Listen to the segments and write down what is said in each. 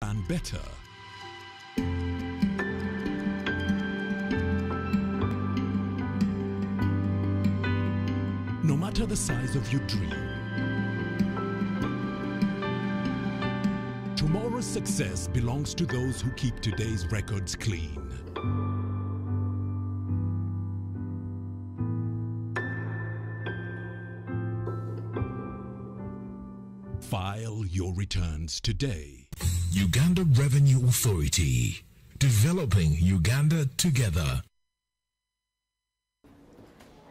and better. No matter the size of your dream, tomorrow's success belongs to those who keep today's records clean. File your returns today. Uganda Revenue Authority, developing Uganda together.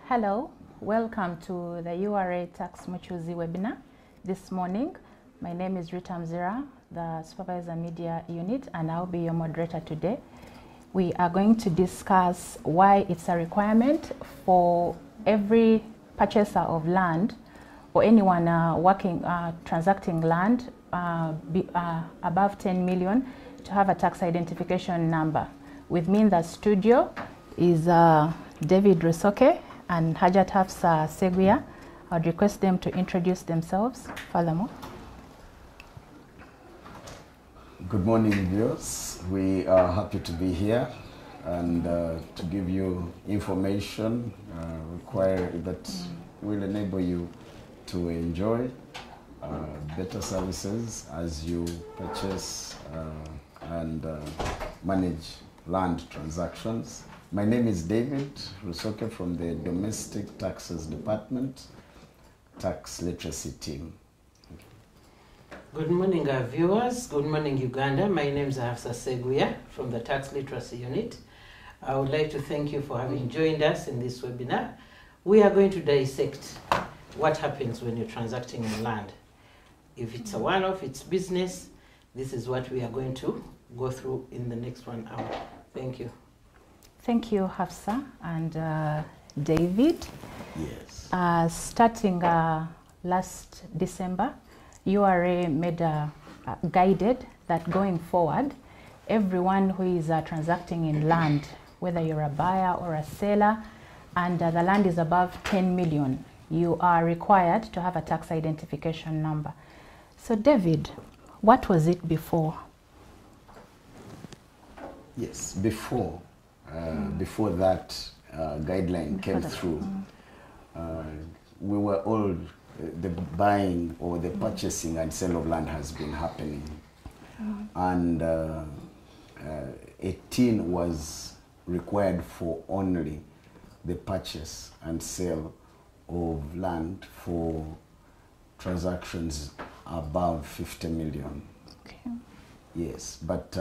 Hello, welcome to the URA Tax Muchuzi webinar this morning. My name is Rita Mzira, the Supervisor Media Unit, and I'll be your moderator today. We are going to discuss why it's a requirement for every purchaser of land or anyone transacting land above 10 million to have a tax identification number. With me in the studio is David Rusoke and Hajat Hafsa Seguia. I'd request them to introduce themselves furthermore. Good morning, viewers. We are happy to be here and to give you information that will enable you to enjoy better services as you purchase and manage land transactions. My name is David Rusoke from the Domestic Taxes Department, Tax Literacy Team. Good morning, our viewers. Good morning, Uganda. My name is Hafsa Seguia from the Tax Literacy Unit. I would like to thank you for having joined us in this webinar. We are going to dissect what happens when you're transacting in land. If it's a one-off, it's business. This is what we are going to go through in the next 1 hour. Thank you. Thank you, Hafsa and David. Yes. Starting last December, URA made guided that going forward, everyone who is transacting in land, whether you're a buyer or a seller, and the land is above 10 million, you are required to have a tax identification number. So David, what was it before? Yes, before that guideline came through, we were all, the buying or the purchasing and sale of land has been happening. And 18 was required for only the purchase and sale of land for transactions above 50 million. Okay. Yes, but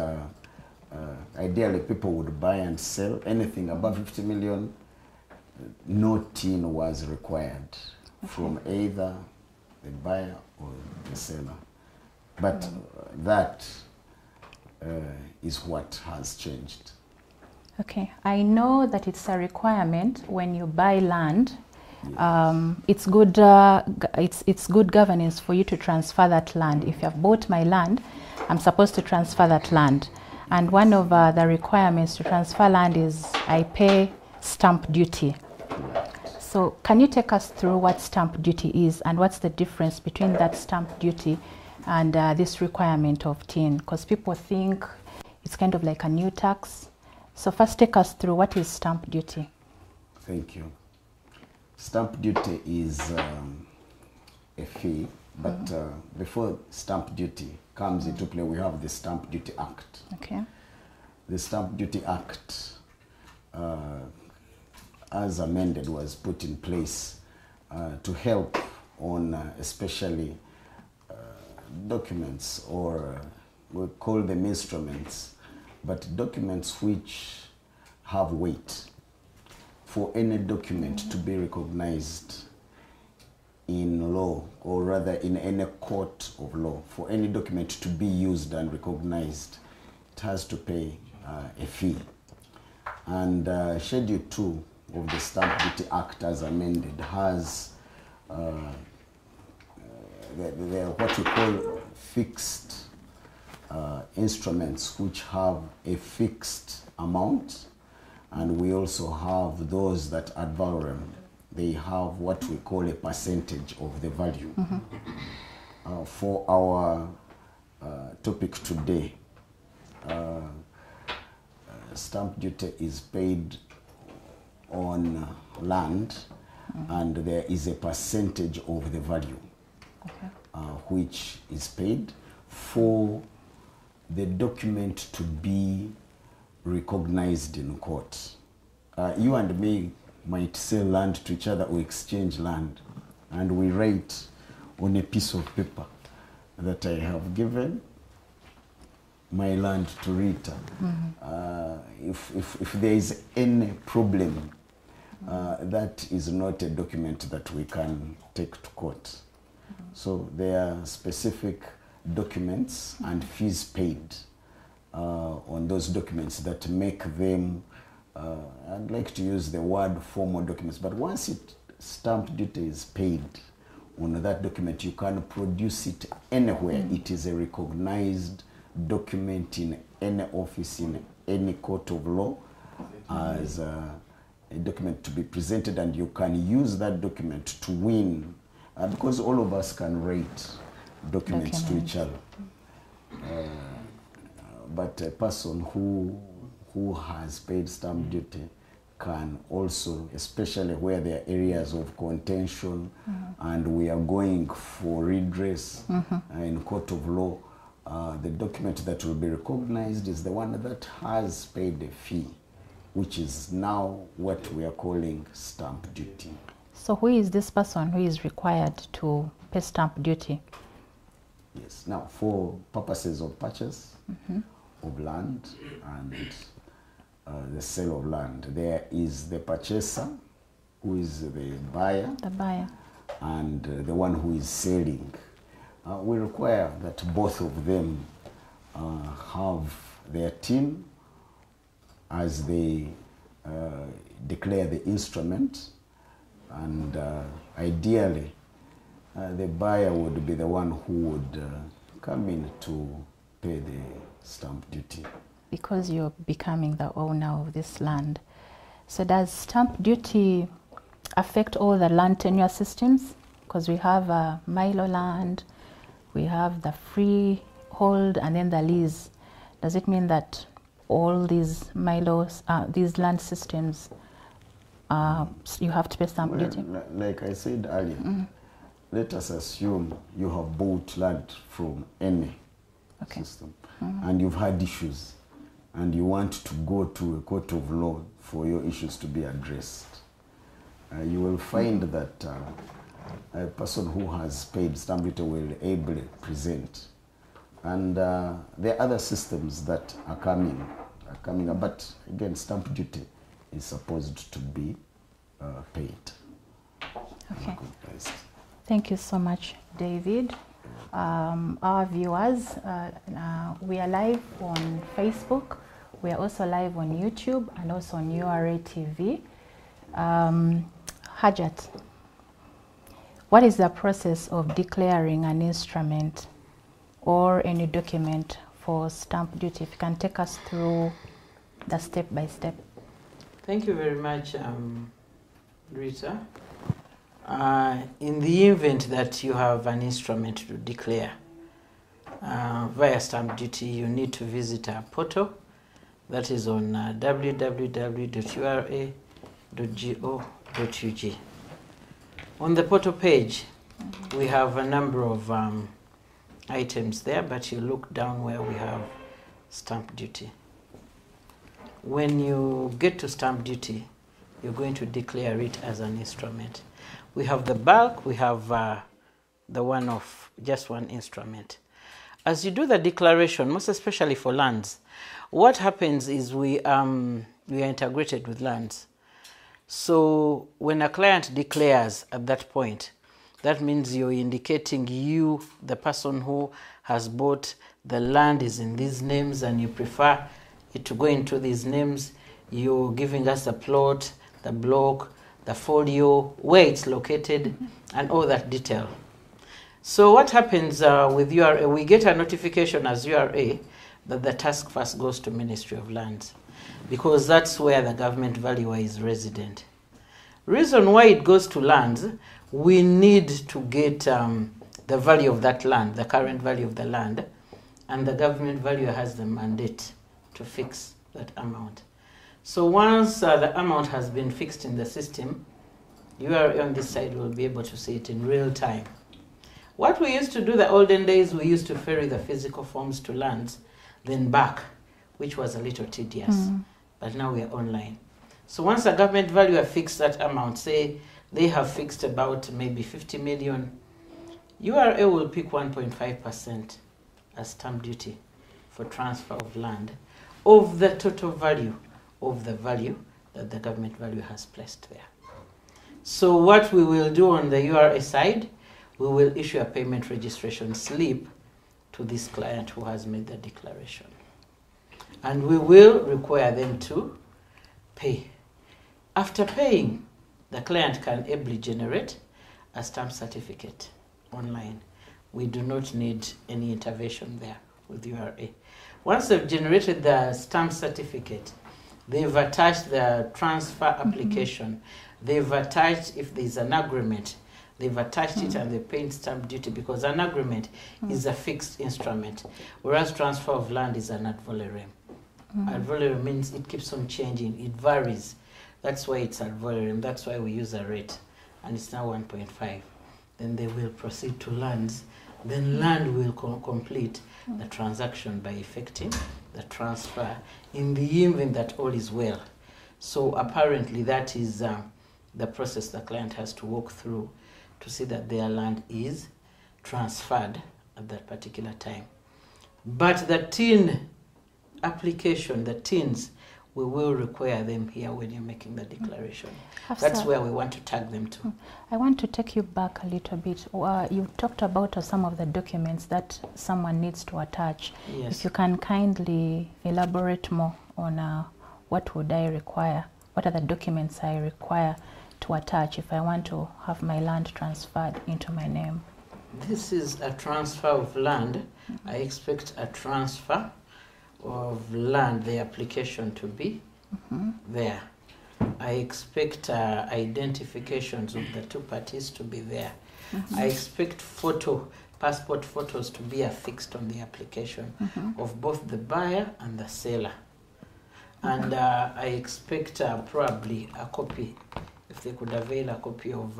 ideally people would buy and sell anything above 50 million. No TIN was required from either the buyer or the seller. But that is what has changed. Okay, I know that it's a requirement when you buy land. Yes. It's good governance for you to transfer that land. If you have bought my land, I'm supposed to transfer that land. And one of the requirements to transfer land is I pay stamp duty. Right. So can you take us through what stamp duty is and what's the difference between that stamp duty and this requirement of TIN? Because people think it's kind of like a new tax. So first take us through what is stamp duty. Thank you. Stamp duty is a fee, but before stamp duty comes into play, we have the Stamp Duty Act. Okay. The Stamp Duty Act, as amended, was put in place to help on especially documents, or we call them instruments, but documents which have weight. For any document to be recognized in law, or rather in any court of law, for any document to be used and recognized, it has to pay a fee. And Schedule 2 of the Stamp Duty Act as amended has what we call fixed instruments which have a fixed amount, and we also have those that ad valorem. They have what we call a percentage of the value. For our topic today. Stamp duty is paid on land, and there is a percentage of the value which is paid for the document to be recognized in court. You and me might sell land to each other or exchange land, and we write on a piece of paper that I have given my land to Rita. If there is any problem, that is not a document that we can take to court. So there are specific documents and fees paid on those documents that make them, I'd like to use the word formal documents, but once stamp duty is paid on that document, you can produce it anywhere. It is a recognized document in any office, in any court of law, as a document to be presented, and you can use that document to win, because all of us can write documents to each other. But a person who has paid stamp duty can also, especially where there are areas of contention and we are going for redress in court of law, the document that will be recognized is the one that has paid a fee, which is now what we are calling stamp duty. So who is this person who is required to pay stamp duty? Yes. Now, for purposes of purchase of land and the sale of land, there is the purchaser, who is the buyer. The buyer. And the one who is selling. We require that both of them have their team as they declare the instrument, and ideally the buyer would be the one who would come in to pay the stamp duty. Because you're becoming the owner of this land. So does stamp duty affect all the land tenure systems? Because we have Milo land, we have the freehold, and then the lease. Does it mean that all these Milos, these land systems, you have to pay stamp duty? Like I said earlier, let us assume you have bought land from any system, and you've had issues, and you want to go to a court of law for your issues to be addressed. You will find that a person who has paid stamp duty will ably present. And there are other systems that are coming up, but again, stamp duty is supposed to be paid. Okay. Thank you so much, David. Our viewers, we are live on Facebook. We are also live on YouTube and also on URA TV. Hajat, what is the process of declaring an instrument or any document for stamp duty? If you can take us through the step by step. Thank you very much, Rita. In the event that you have an instrument to declare via stamp duty, you need to visit our portal. That is on www.ura.go.ug. On the portal page, we have a number of items there, but you look down where we have stamp duty. When you get to stamp duty, you're going to declare it as an instrument. We have the bulk, we have the one of just one instrument. As you do the declaration, most especially for lands, what happens is we are integrated with lands. So when a client declares at that point, that means you're indicating you, the person who has bought the land, is in these names and you prefer it to go into these names. You're giving us the plot, the block, the folio, where it's located, and all that detail. So what happens with URA, we get a notification as URA that the task force goes to Ministry of Lands, because that's where the government valuer is resident. Reason why it goes to lands, we need to get the value of that land, the current value of the land, and the government valuer has the mandate to fix that amount. So once the amount has been fixed in the system, you are on this side will be able to see it in real time. What we used to do the olden days, we used to ferry the physical forms to lands, then back, which was a little tedious. But now we are online. So once the government valuer fixed that amount, say they have fixed about maybe 50 million, URA will pick 1.5% as stamp duty for transfer of land of the total value of the value that the government value has placed there. So what we will do on the URA side, we will issue a payment registration slip to this client who has made the declaration. And we will require them to pay. After paying, the client can ably generate a stamp certificate online. We do not need any intervention there with URA. Once they've generated the stamp certificate, they've attached the transfer application, they've attached, if there's an agreement, they've attached it and they pay stamp duty, because an agreement is a fixed instrument, whereas transfer of land is an ad valorem. Ad valorem means it keeps on changing, it varies. That's why it's ad valorem, that's why we use a rate, and it's now 1.5. Then they will proceed to lands. Then land will complete the transaction by effecting the transfer in the event that all is well. So apparently that is the process the client has to walk through to see that their land is transferred at that particular time. But the TIN application, the TINs, we will require them here when you're making the declaration. That's where we want to tag them to. I want to take you back a little bit. You talked about some of the documents that someone needs to attach. Yes. If you can kindly elaborate more on what would I require, what are the documents I require to attach if I want to have my land transferred into my name. This is a transfer of land. I expect a transfer of land, the application to be there. I expect identifications of the two parties to be there. I expect passport photos to be affixed on the application of both the buyer and the seller. And I expect probably a copy, if they could avail a copy of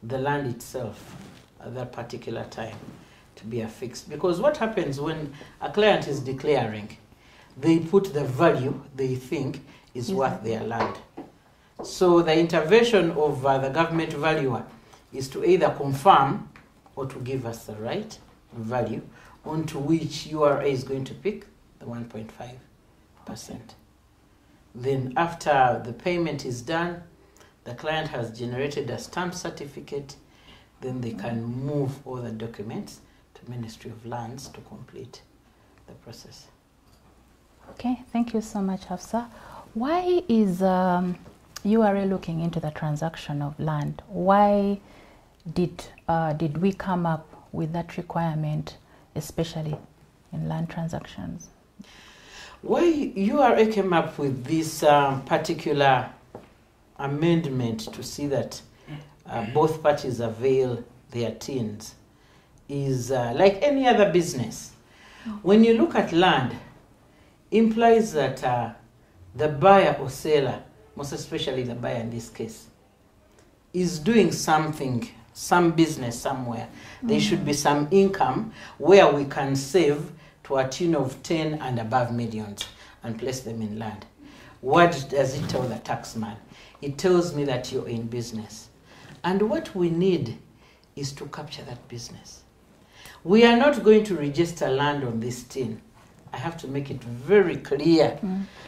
the land itself at that particular time to be affixed. Because what happens when a client is declaring, they put the value they think is worth their land. So the intervention of the government valuer is to either confirm or to give us the right value onto which URA is going to pick the 1.5%. Then after the payment is done, the client has generated a stamp certificate, then they can move all the documents to Ministry of Lands to complete the process. Okay, thank you so much, Hafsa. Why is URA looking into the transaction of land? Why did we come up with that requirement, especially in land transactions? Why URA came up with this particular amendment to see that both parties avail their TINs is like any other business. When you look at land, implies that the buyer or seller, most especially the buyer in this case, is doing something, some business somewhere. There should be some income where we can save to a tune of 10 and above millions and place them in land. What does it tell the taxman? It tells me that you're in business. And what we need is to capture that business. We are not going to register land on this tin. I have to make it very clear.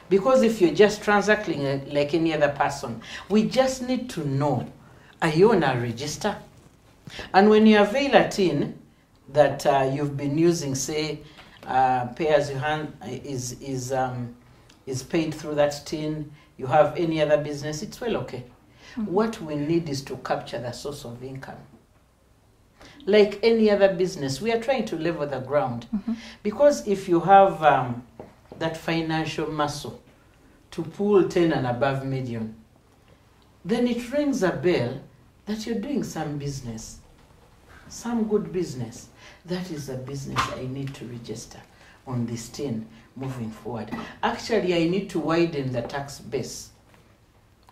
Because if you're just transacting like any other person, we just need to know, are you on a register? And when you avail a tin that you've been using, say, pay as you hand is paid through that tin, you have any other business, it's well okay. What we need is to capture the source of income. Like any other business, we are trying to level the ground. Because if you have that financial muscle to pull 10 and above million, then it rings a bell that you're doing some business, some good business. That is a business I need to register. on this tin moving forward. Actually, I need to widen the tax base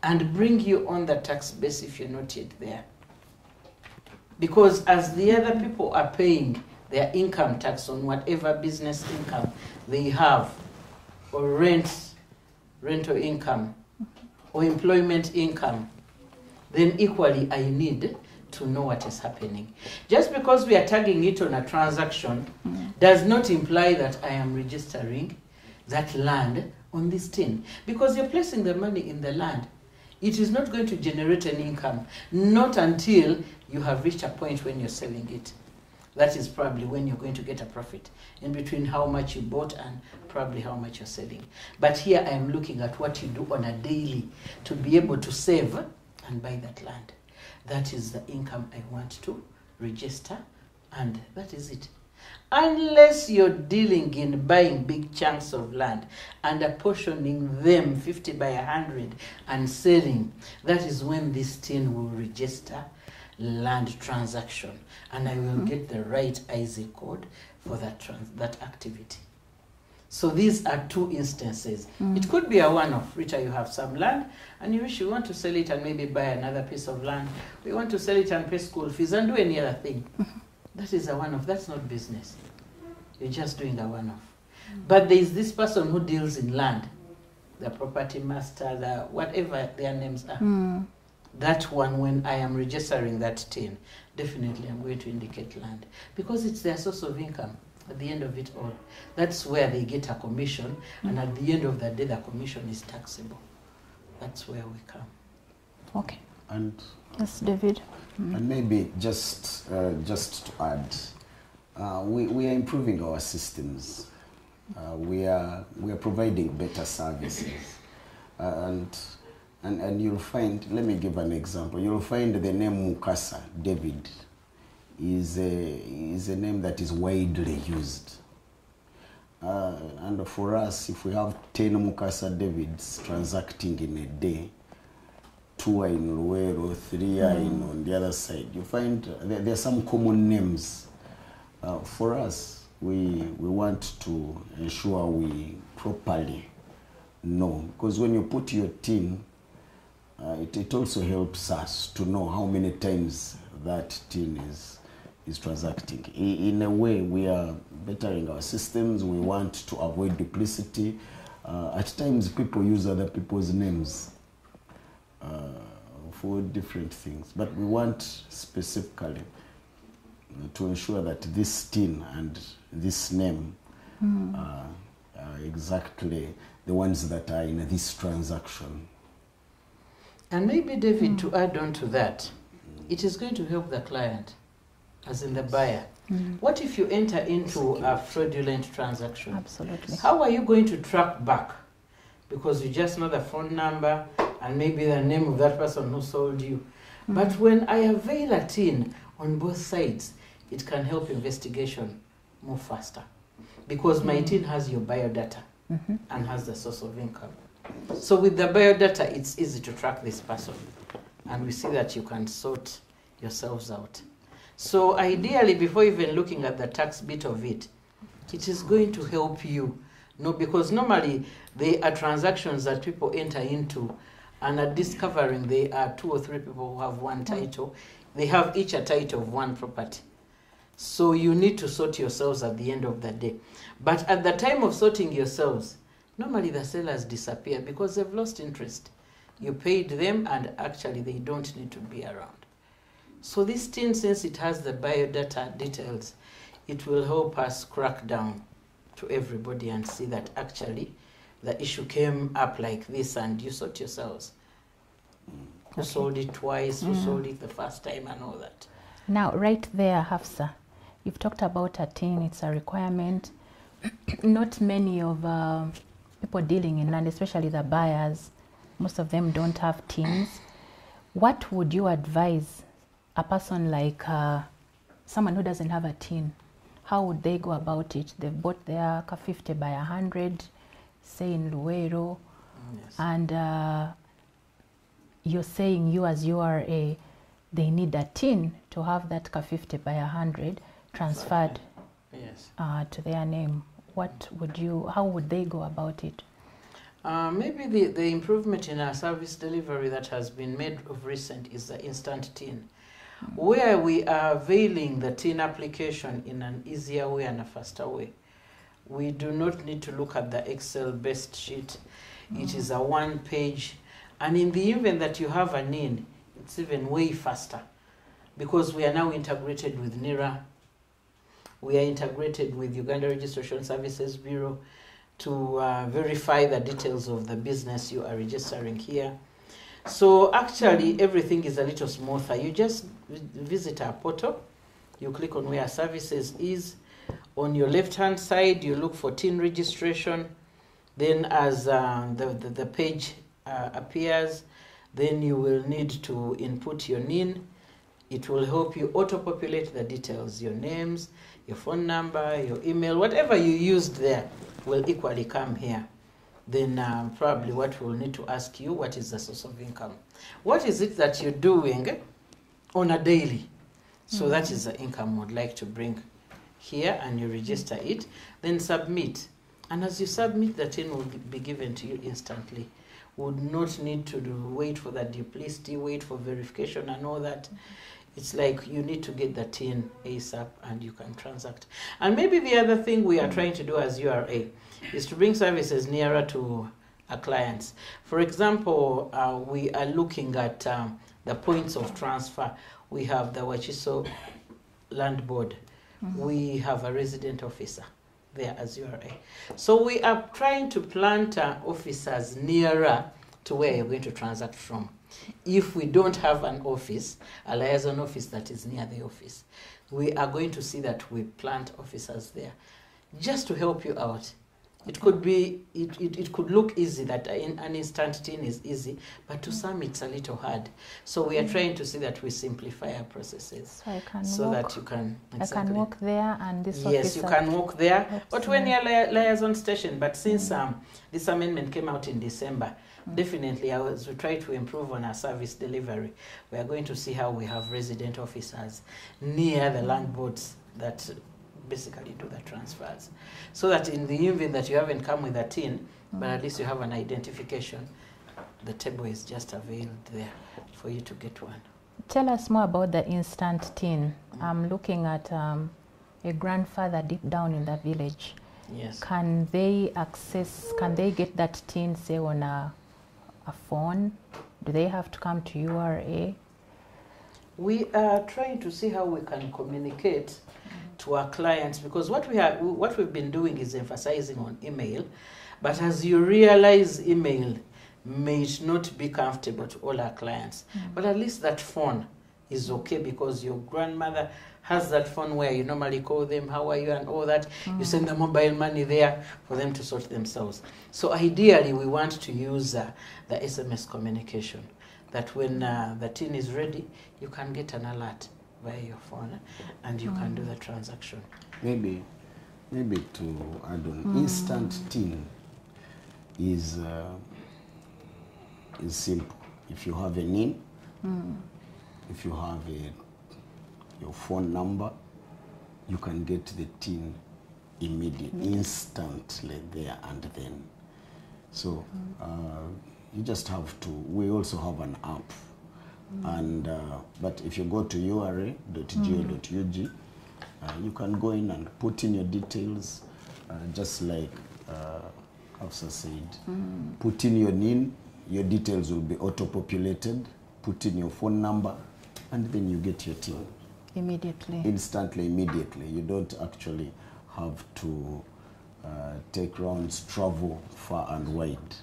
and bring you on the tax base if you're not yet there. Because as the other people are paying their income tax on whatever business income they have, or rental income, or employment income, then equally I need to know what is happening. Just because we are tagging it on a transaction does not imply that I am registering that land on this tin. Because you're placing the money in the land. It is not going to generate an income, not until you have reached a point when you're selling it. That is probably when you're going to get a profit, in between how much you bought and probably how much you're selling. But here I am looking at what you do on a daily to be able to save and buy that land. That is the income I want to register, and that is it. Unless you're dealing in buying big chunks of land and apportioning them 50 by 100 and selling, that is when this tin will register land transaction, and I will get the right IC code for that activity. So these are two instances. It could be a one-off. Rita, you have some land and you wish you want to sell it and maybe buy another piece of land. We want to sell it and pay school fees and do any other thing. That is a one-off. That's not business. You're just doing a one-off. But there is this person who deals in land, the property master, the whatever their names are. That one, when I am registering that tin, definitely I'm going to indicate land, because it's their source of income at the end of it all. That's where they get a commission, and at the end of the day, the commission is taxable. That's where we come. Okay. And Yes, David. and maybe just to add, we are improving our systems. We are providing better services, and you'll find. Let me give an example. You'll find the name Mukasa David is a name that is widely used. And for us, if we have 10 Mukasa Davids transacting in a day, 2 are in Luero, 3 are on the other side, you find there are some common names. For us, we want to ensure we properly know, because when you put your tin, it also helps us to know how many times that tin is transacting. In a way, we are bettering our systems. We want to avoid duplicity. At times, people use other people's names for different things, but we want specifically to ensure that this tin and this name are exactly the ones that are in this transaction. And maybe, David, to add on to that, it is going to help the client, as in the buyer. What if you enter into a fraudulent transaction? Absolutely. How are you going to track back? Because you just know the phone number and maybe the name of that person who sold you. But when I avail a tin on both sides, it can help investigation move faster. Because my tin has your biodata and has the source of income. So with the biodata, it's easy to track this person. And we see that you can sort yourselves out. So ideally, before even looking at the tax bit of it, it is going to help you. No, because normally there are transactions that people enter into and are discovering there are 2 or 3 people who have one title. They have each a title of one property. So you need to sort yourselves at the end of the day. But at the time of sorting yourselves, normally the sellers disappear because they've lost interest. You paid them and actually they don't need to be around. So this tin, since it has the biodata details, it will help us crack down to everybody and see that actually the issue came up like this and you sort yourselves. Who sold it twice, who sold it the first time and all that. Now, right there, Hafsa, you've talked about a tin, it's a requirement. Not many of people dealing in land, especially the buyers, most of them don't have tins. What would you advise a person like someone who doesn't have a tin? How would they go about it? They've bought their 50 by 100, say in Luero, and you're saying you as URA, they need a tin to have that 50 by 100 transferred to their name. how would they go about it? Maybe the improvement in our service delivery that has been made of recent is the instant TIN, where we are availing the TIN application in an easier way and a faster way. We do not need to look at the Excel-based sheet. It is a one-page, and in the event that you have a NIN, it's even way faster, because we are now integrated with NIRA. We are integrated with Uganda Registration Services Bureau to verify the details of the business you are registering here. So actually everything is a little smoother. You just visit our portal, you click on where services is. On your left hand side you look for TIN registration. Then as the page appears, then you will need to input your NIN. It will help you auto-populate the details, your names, your phone number, your email, whatever you used there will equally come here. Then probably what we'll need to ask you, what is the source of income? What is it that you're doing on a daily? So that is the income we'd like to bring here, and you register it, then submit. And as you submit, the TIN will be given to you instantly. Would not need to wait for the duplicity, wait for verification and all that. It's like you need to get the TIN ASAP and you can transact. And maybe the other thing we are trying to do as URA is to bring services nearer to our clients. For example, we are looking at the points of transfer. We have the Wachiso Land Board. We have a resident officer there as URA. So we are trying to plant officers nearer to where you're going to transact from. If we don't have an office, a liaison office that is near the office, we are going to see that we plant officers there just to help you out. It could be, it could look easy that an instant TIN is easy, but to some it's a little hard. So we are trying to see that we simplify our processes so that you can... Exactly. I can walk there and this officer... Yes, you can walk there, but when you're liaison station. But since this amendment came out in December, definitely as we try to improve on our service delivery, we are going to see how we have resident officers near the land boards that basically do the transfers, so that in the event that you haven't come with a TIN, but at least you have an identification, the table is just availed there for you to get one. Tell us more about the instant TIN. I'm looking at a grandfather deep down in the village. Yes. Can they get that TIN, say, on a phone? Do they have to come to URA? We are trying to see how we can communicate to our clients, because what we've been doing is emphasizing on email, but as you realize, email may not be comfortable to all our clients, but at least that phone is okay, because your grandmother has that phone where you normally call them, how are you and all that. You send the mobile money there for them to sort themselves. So ideally we want to use the SMS communication, that when the TIN is ready, you can get an alert via your phone and you can do the transaction. Maybe to add on, instant TIN is simple. If you have a NIN, if you have your phone number, you can get the TIN immediately, instantly there and then. So you just have to, we also have an app. And but if you go to ura.go.ug, you can go in and put in your details, just like Hafsa said. Put in your NIN, your details will be auto-populated. Put in your phone number, and then you get your TIN. Immediately. Instantly, immediately. You don't actually have to take rounds, travel far and wide,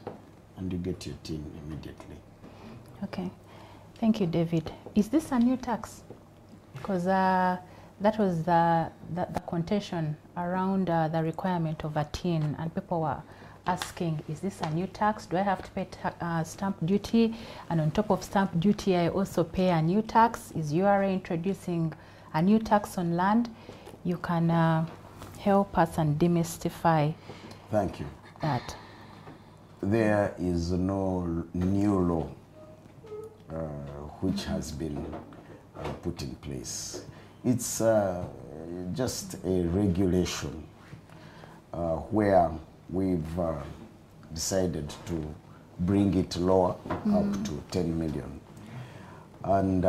and you get your TIN immediately. Okay. Thank you, David. Is this a new tax? Because that was the contention around the requirement of a TIN, and people were asking, is this a new tax? Do I have to pay stamp duty? And on top of stamp duty, I also pay a new tax. Is URA introducing a new tax on land? You can help us and demystify. Thank you. That. There is no new law which has been put in place. It's just a regulation, where we've decided to bring it lower up to 10 million. And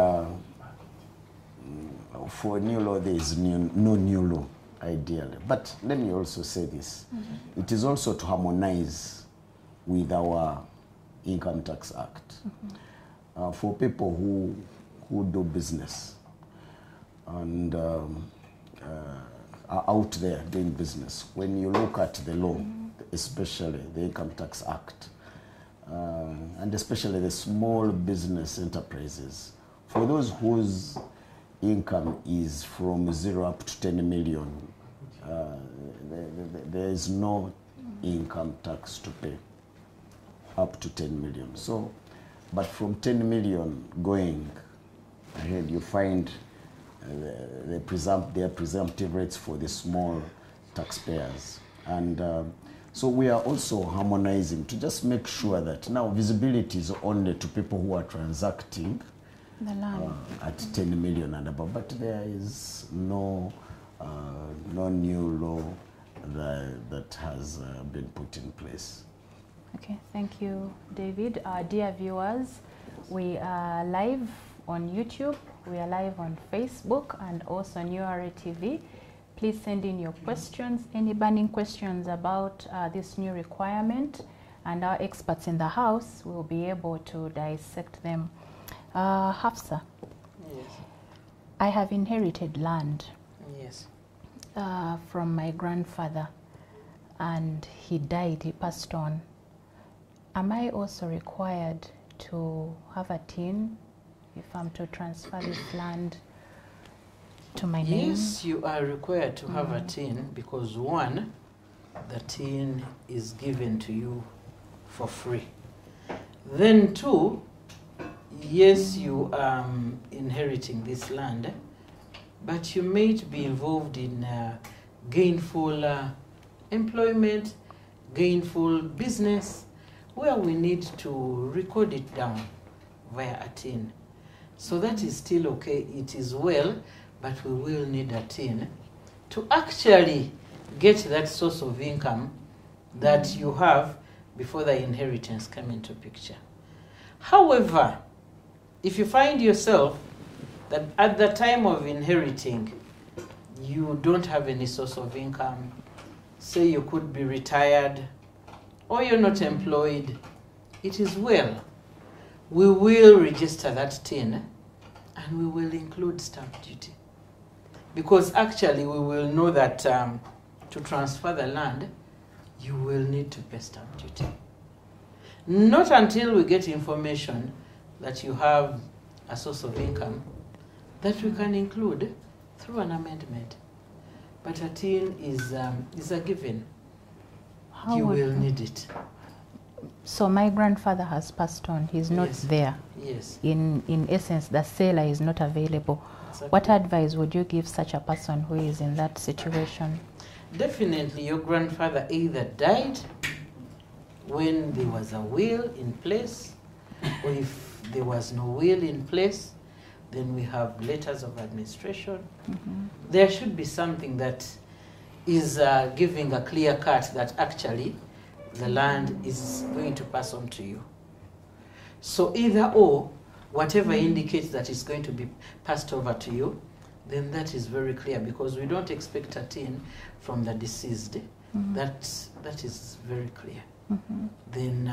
for a new law, there is no new law, ideally. But let me also say this. It is also to harmonize with our Income Tax Act. For people who do business and are out there doing business, when you look at the law, especially the Income Tax Act, and especially the small business enterprises, for those whose income is from 0 up to 10 million, there is no income tax to pay up to 10 million. So, but from 10 million going ahead, you find their presumptive rates for the small taxpayers. And so we are also harmonizing to just make sure that now visibility is only to people who are transacting The land. at 10 million and above, but there is no new law that has been put in place. Okay, thank you, David. Dear viewers, we are live on YouTube, we are live on Facebook, and also on URA TV. Please send in your questions, any burning questions about this new requirement, and our experts in the house will be able to dissect them. Hafsa, Yes. I have inherited land Yes. from my grandfather, and he died, he passed on. Am I also required to have a tin if I'm to transfer this land to my name? Yes, you are required to have a tin because one, the tin is given to you for free. Then two, yes, you are inheriting this land, but you may be involved in gainful employment, gainful business, where we need to record it down via a tin. So that is still okay, it is well, but we will need a tin to actually get that source of income that you have before the inheritance come into picture. However, if you find yourself that at the time of inheriting, you don't have any source of income, say you could be retired, or you're not employed, it is well. We will register that tin and we will include stamp duty. Because actually we will know that to transfer the land, you will need to pay stamp duty. Not until we get information that you have a source of income that we can include through an amendment. But a tin is a given. How You would- will need it. So my grandfather has passed on, he's not Yes. there. Yes. In essence, the seller is not available. Exactly. What advice would you give such a person who is in that situation? Definitely your grandfather either died when there was a will in place, or if there was no will in place, then we have letters of administration. There should be something that is giving a clear cut that actually the land is going to pass on to you. So either or, whatever indicates that it's going to be passed over to you, then that is very clear, because we don't expect a tin from the deceased. That is very clear. Then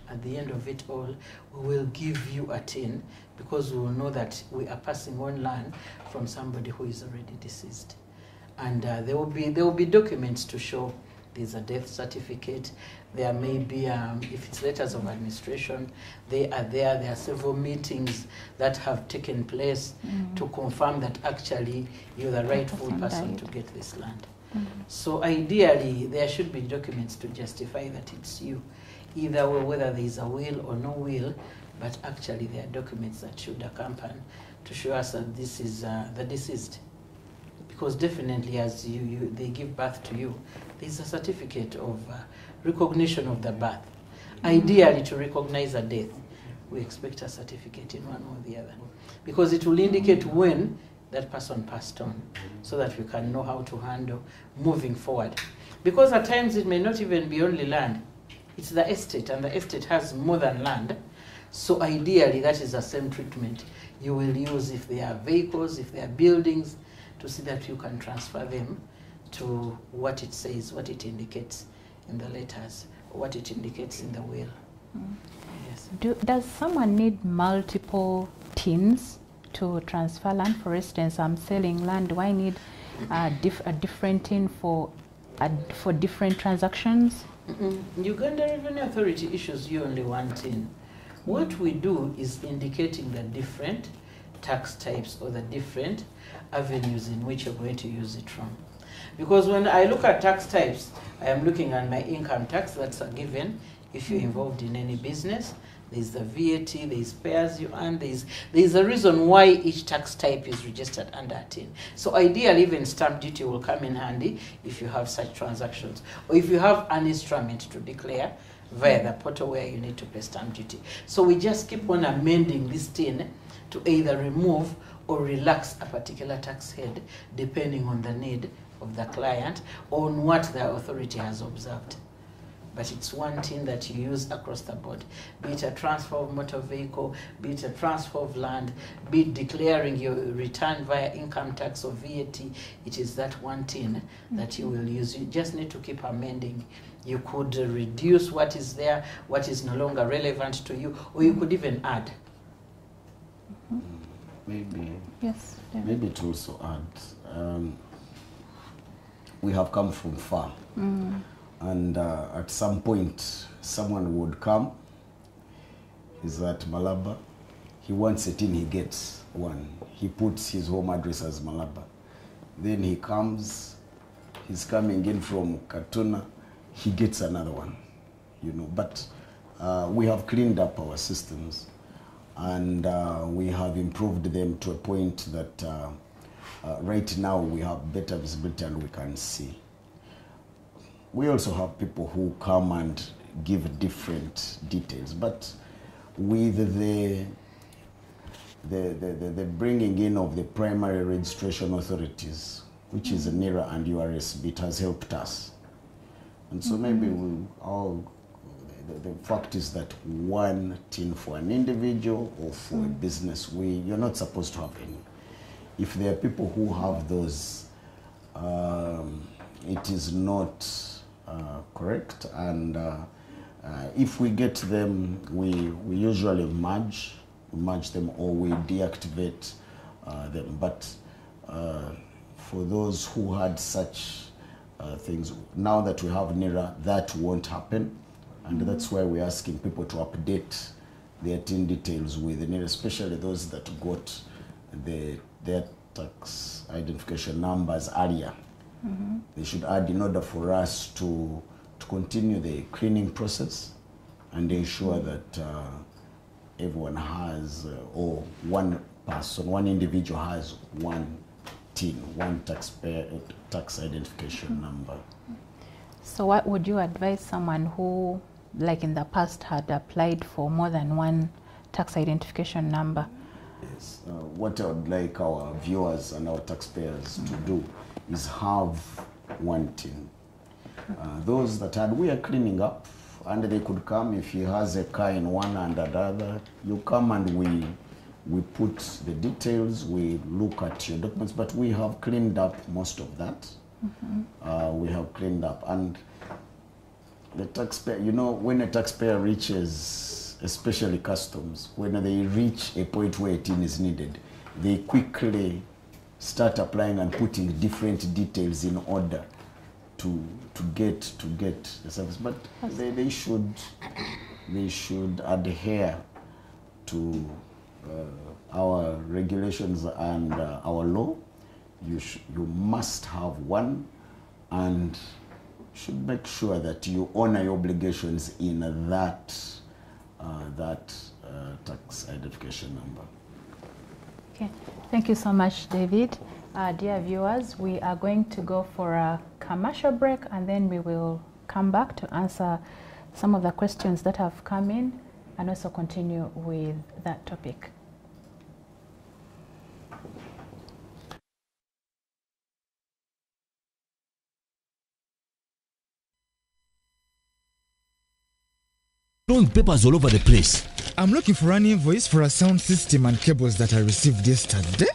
at the end of it all, we will give you a tin, because we will know that we are passing on land from somebody who is already deceased. And there will be documents to show there's a death certificate. There may be, if it's letters of administration, they are there. There are several meetings that have taken place to confirm that actually you're the rightful person person died. to get this land. So ideally, there should be documents to justify that it's you. Either way, whether there is a will or no will, but actually there are documents that should accompany to show us that this is the deceased. Because definitely as they give birth to you, there's a certificate of recognition of the birth. Ideally, to recognize a death, we expect a certificate in one or the other, because it will indicate when that person passed on, so that we can know how to handle moving forward. Because at times it may not even be only land. It's the estate, and the estate has more than land. So ideally, that is the same treatment you will use if they are vehicles, if they are buildings, to see that you can transfer them to what it says, what it indicates in the letters, what it indicates in the will. Yes. Does someone need multiple tins to transfer land? For instance, I'm selling land. Do I need a different tin for different transactions? Uganda Revenue Authority issues you only one tin. What we do is indicating the different tax types or the different avenues in which you're going to use it from. Because when I look at tax types, I am looking at my income tax, that's a given. If you're involved in any business, there's the VAT, there's payers you earn, there's a reason why each tax type is registered under a tin. So ideally, even stamp duty will come in handy if you have such transactions, or if you have an instrument to declare via the portal where you need to pay stamp duty. So we just keep on amending this tin to either remove or relax a particular tax head depending on the need of the client or on what the authority has observed. But it's one tin that you use across the board, be it a transfer of motor vehicle, be it a transfer of land, be it declaring your return via income tax or VAT. It is that one tin that you will use. You just need to keep amending. You could reduce what is there, what is no longer relevant to you, or you could even add. Maybe. Yes. Maybe to also add, we have come from far. And at some point, someone would come. He's at Malaba. He wants a tin, he gets one. He puts his home address as Malaba. Then he comes, he's coming in from Katuna, he gets another one, you know. But we have cleaned up our systems, and we have improved them to a point that right now we have better visibility and we can see. We also have people who come and give different details, but with the bringing in of the primary registration authorities, which is NERA and URSB, it has helped us. And so maybe the fact is that one tin for an individual or for a business, you're not supposed to have any. If there are people who have those, it is not correct, and if we get them, we usually merge them, or we deactivate them. But for those who had such things, now that we have NERA, that won't happen, and that's why we're asking people to update their tin details with NERA, especially those that got their tax identification numbers earlier. They should add in order for us to continue the cleaning process and ensure that everyone has, or one person, one individual has one tin, one taxpayer tax identification number. So what would you advise someone who, like in the past, had applied for more than one tax identification number? Yes. What I would like our viewers and our taxpayers to do is have one tin. Those that had, we are cleaning up, and they could come if he has a car in one and another. You come and we put the details, we look at your documents, but we have cleaned up most of that. We have cleaned up, and the taxpayer, you know, when a taxpayer reaches, especially customs, when they reach a point where a tin is needed, they quickly start applying and putting different details in order to get the service. But they should adhere to our regulations and our law. You must have one, and should make sure that you honor your obligations in that tax identification number. Okay, thank you so much, David. Dear viewers, we are going to go for a commercial break, and then we will come back to answer some of the questions that have come in and also continue with that topic. throwing papers all over the place. I'm looking for an invoice for a sound system and cables that I received yesterday,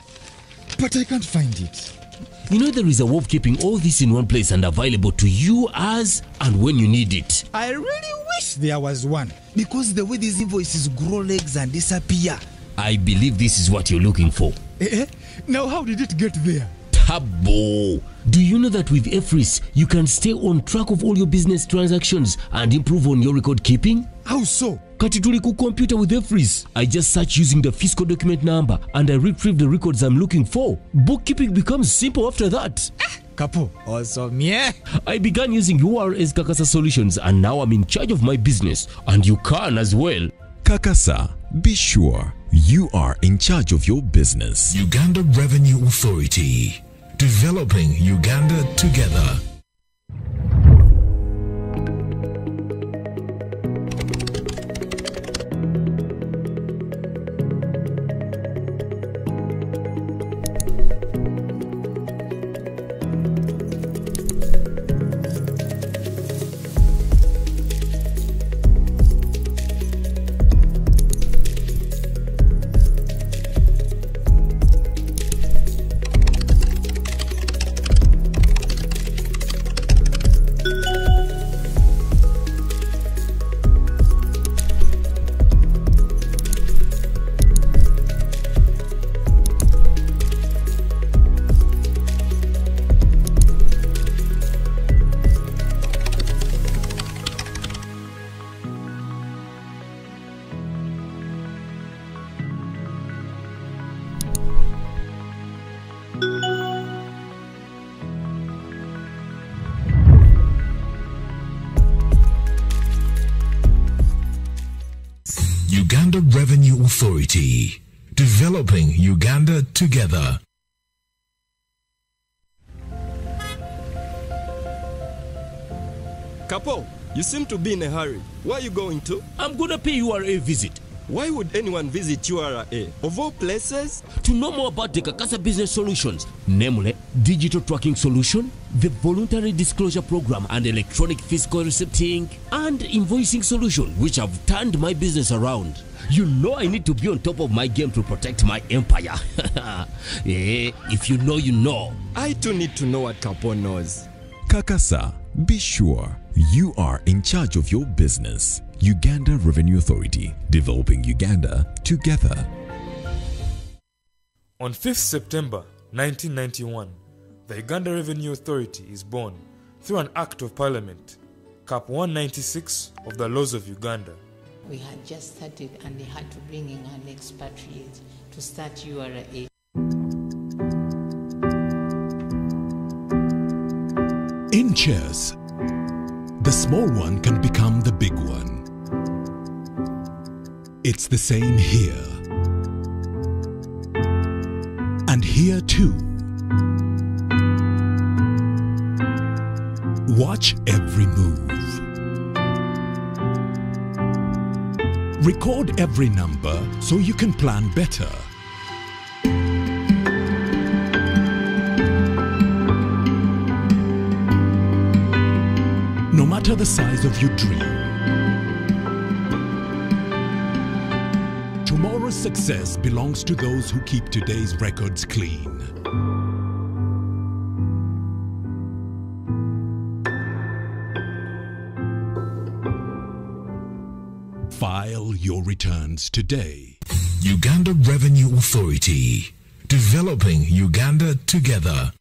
but I can't find it. You know there is a way of keeping all this in one place and available to you as and when you need it. I really wish there was one, because the way these invoices grow legs and disappear. I believe this is what you're looking for. Now how did it get there? Tabo! Do you know that with EFRIS, you can stay on track of all your business transactions and improve on your record keeping? How so? Katituliku computer with EFRIS. I just search using the fiscal document number and I retrieve the records I'm looking for. Bookkeeping becomes simple after that. Kapo, awesome, yeah. I began using URS Kakasa Solutions and now I'm in charge of my business, and you can as well. Kakasa, be sure you are in charge of your business. Uganda Revenue Authority. Developing Uganda together. Uganda Revenue Authority. Developing Uganda together. Kapo, you seem to be in a hurry. Where are you going to? I'm gonna pay URA visit. Why would anyone visit URA? Of all places? To know more about the Kakasa Business Solutions, namely digital tracking solution, the voluntary disclosure program and electronic fiscal receipting and invoicing solution, which have turned my business around. You know I need to be on top of my game to protect my empire. If you know, you know. I too need to know what Kapo knows. Kakasa, be sure you are in charge of your business. Uganda Revenue Authority, developing Uganda together. On 5th September 1991, the Uganda Revenue Authority is born through an Act of Parliament, Cap 196 of the Laws of Uganda. We had just started and they had to bring in an expatriate to start URA. In chess, the small one can become the big one. It's the same here. And here too. Watch every move. Record every number so you can plan better. No matter the size of your dream, tomorrow's success belongs to those who keep today's records clean. File your returns today. Uganda Revenue Authority. Developing Uganda together.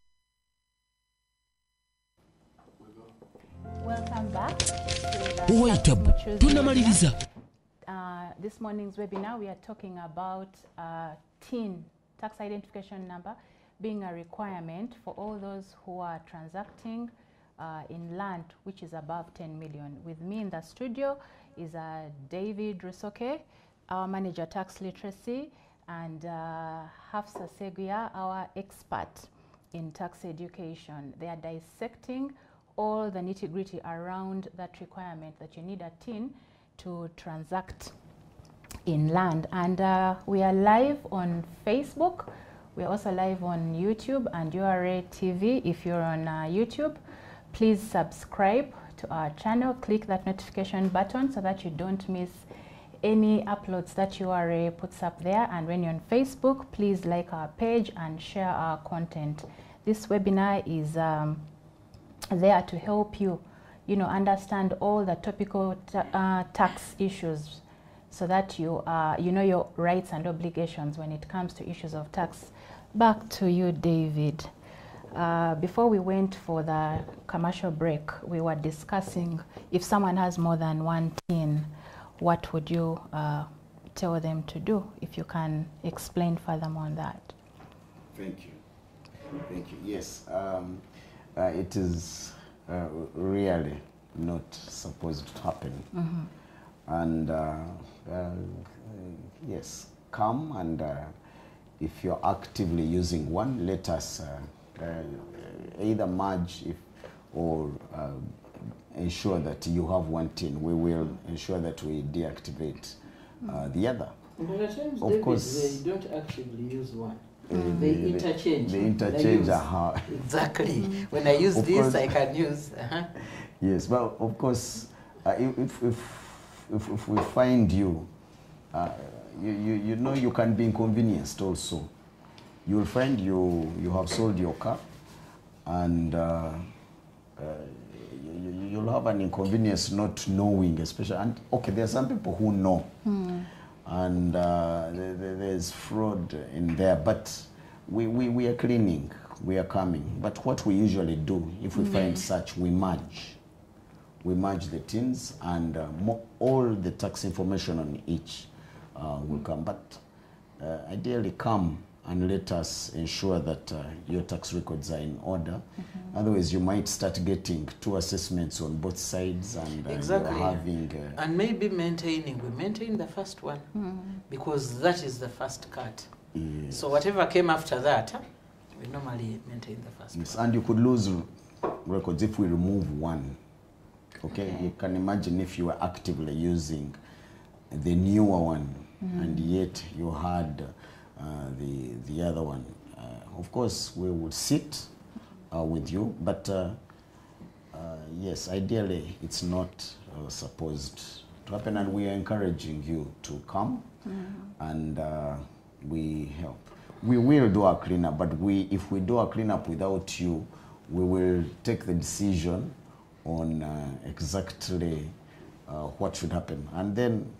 Welcome back to the Wait, Tax Mutuals tunamaliriza. webinar. This morning's webinar, we are talking about TIN, tax identification number, being a requirement for all those who are transacting in land which is above 10 million. With me in the studio is David Rusoke, our manager tax literacy, and Hafsa Seguia, our expert in tax education. They are dissecting all the nitty-gritty around that requirement that you need a TIN to transact in land. And we are live on Facebook. We are also live on YouTube and URA TV. If you're on YouTube, please subscribe to our channel, click that notification button so that you don't miss any uploads that URA puts up there. And when you're on Facebook, please like our page and share our content. This webinar is there to help you, understand all the topical tax issues, so that you know your rights and obligations when it comes to issues of tax. Back to you, David. Before we went for the commercial break, we were discussing if someone has more than one TIN, what would you tell them to do? If you can explain further on that. Thank you. Thank you. Yes, it is really not supposed to happen. And yes, come and if you're actively using one, let us either merge or ensure that you have one TIN. We will ensure that we deactivate the other. But at times, of course, they don't actively use one. They interchange. They interchange. Exactly. When I use this, I can use. Yes, but of course, if we find you, you know you can be inconvenienced also. You will find you have sold your car, and you'll have an inconvenience not knowing, especially. And okay, there are some people who know, and there's fraud in there. But we are cleaning, we are coming. But what we usually do, if we find such, we merge. We merge the TINs, and all the tax information on each will come. But ideally, come and let us ensure that your tax records are in order. Otherwise, you might start getting two assessments on both sides, and exactly. you're having... and maybe we maintain the first one, because that is the first cut. Yes. So whatever came after that, we normally maintain the first one. And you could lose records if we remove one. Okay? You can imagine if you were actively using the newer one, and yet you had the other one. Of course, we would sit with you, but yes, ideally it's not supposed to happen, and we are encouraging you to come, and we help. We will do our cleanup, but if we do our cleanup without you, we will take the decision on exactly what should happen. And then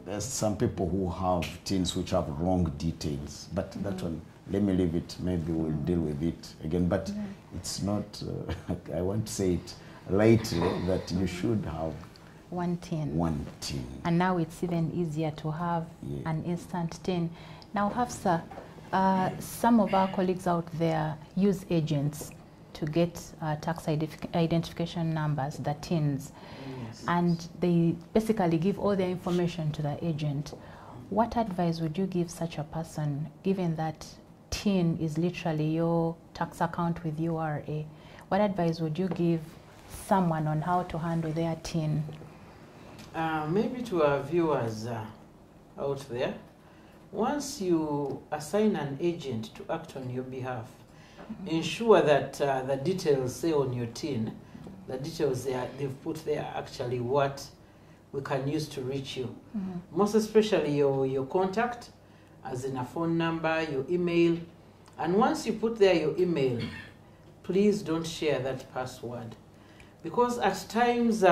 there's some people who have TINs which have wrong details, but that one, let me leave it. Maybe we'll deal with it again. But it's not, I want to say it lightly, that you should have one TIN. One TIN. And now it's even easier to have an instant TIN. Now, Hafsa, some of our colleagues out there use agents to get tax identification numbers, the TINs, and they basically give all their information to the agent. What advice would you give such a person, given that TIN is literally your tax account with URA? What advice would you give someone on how to handle their TIN? Maybe to our viewers out there, once you assign an agent to act on your behalf, ensure that the details, say on your TIN, the details they've put there are actually what we can use to reach you. Most especially your contact, as in a phone number, your email. And once you put there your email, please don't share that password. Because at times,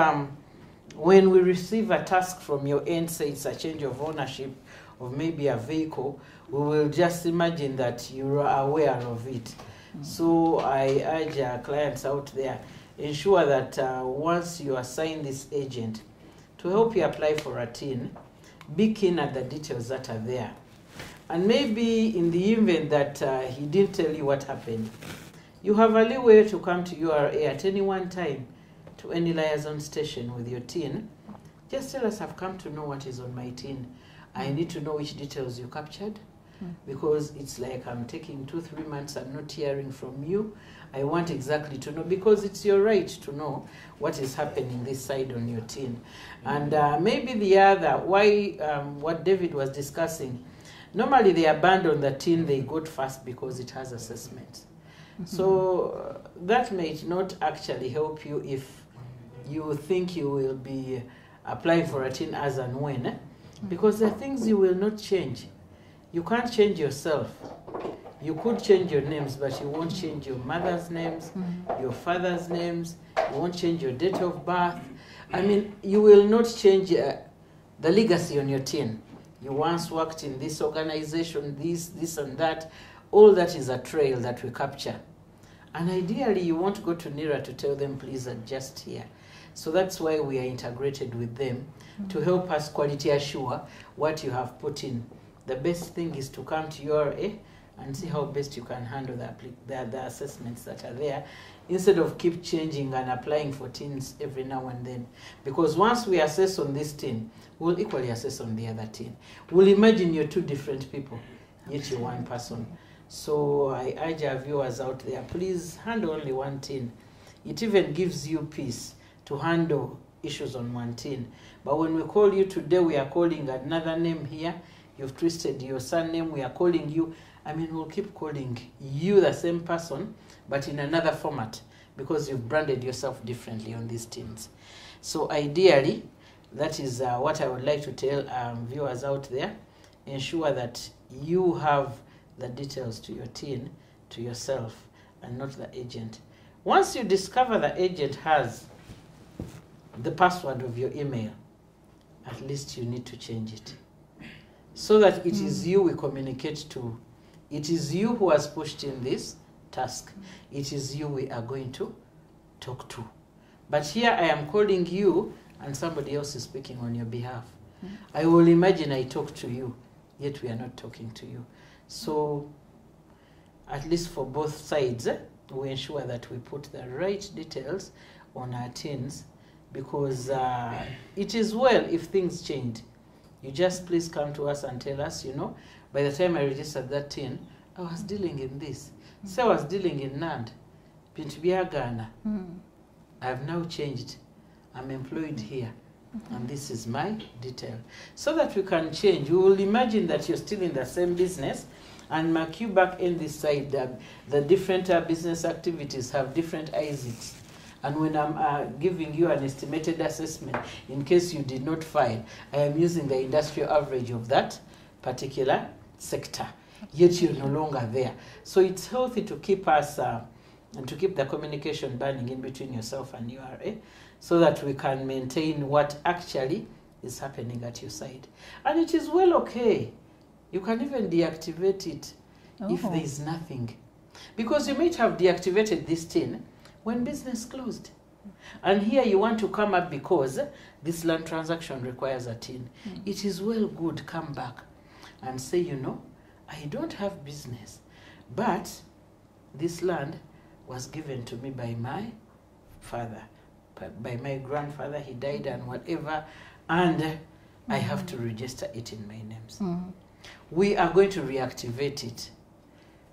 when we receive a task from your end, say it's a change of ownership of maybe a vehicle, we will just imagine that you are aware of it. So I urge our clients out there, ensure that once you assign this agent to help you apply for a TIN, be keen at the details that are there. And maybe in the event that he didn't tell you what happened, you have a leeway to come to URA at any one time to any liaison station with your TIN. Just tell us, I've come to know what is on my TIN. I need to know which details you captured, because it's like I'm taking 2-3 months, I'm not hearing from you. I want exactly to know, because it's your right to know what is happening this side on your TIN. And maybe the other, what David was discussing, normally they abandon the TIN they got first because it has assessments. So that might not actually help you if you think you will be applying for a tin as and when, because there are things you will not change. You can't change yourself. You could change your names, but you won't change your mother's names, your father's names, you won't change your date of birth. I mean, you will not change the legacy on your tin. You once worked in this organization, this and that. All that is a trail that we capture. And ideally, you won't go to NIRA to tell them, please adjust here. So that's why we are integrated with them to help us quality assure what you have put in. The best thing is to come to URA and see how best you can handle the assessments that are there, instead of keep changing and applying for tins every now and then. Because once we assess on this tin, we'll equally assess on the other tin. We'll imagine you're two different people, yet you're one person. So I urge our viewers out there, please handle only one tin. It even gives you peace to handle issues on one tin. But when we call you today, we are calling another name here. You've twisted your surname, we are calling you. I mean, we'll keep calling you the same person, but in another format, because you've branded yourself differently on these tins. So ideally, that is what I would like to tell viewers out there. Ensure that you have the details to your tin, to yourself, and not the agent. Once you discover the agent has the password of your email, at least you need to change it, so that it is you we communicate to. It is you who has pushed in this task. It is you we are going to talk to. But here I am calling you and somebody else is speaking on your behalf. I will imagine I talk to you, yet we are not talking to you. So at least for both sides, we ensure that we put the right details on our tins, because it is well if things change. You just please come to us and tell us, you know, by the time I registered that tin, I was dealing in this. So I was dealing in NAND, Pintubia Ghana. I have now changed. I'm employed here, and this is my detail. So that we can change. We will imagine that you're still in the same business, and mark you back in this side. The different business activities have different ISITs. And when I'm giving you an estimated assessment, in case you did not file, I am using the industrial average of that particular sector, yet you're no longer there. So it's healthy to keep us and to keep the communication burning in between yourself and URA, so that we can maintain what actually is happening at your side. And it is well okay. You can even deactivate it if there is nothing. Because you might have deactivated this tin when business closed. And here you want to come up because this land transaction requires a tin. It is well good, come back and say, you know, I don't have business, but this land was given to me by my father, by my grandfather. He died and whatever, and I have to register it in my names. We are going to reactivate it,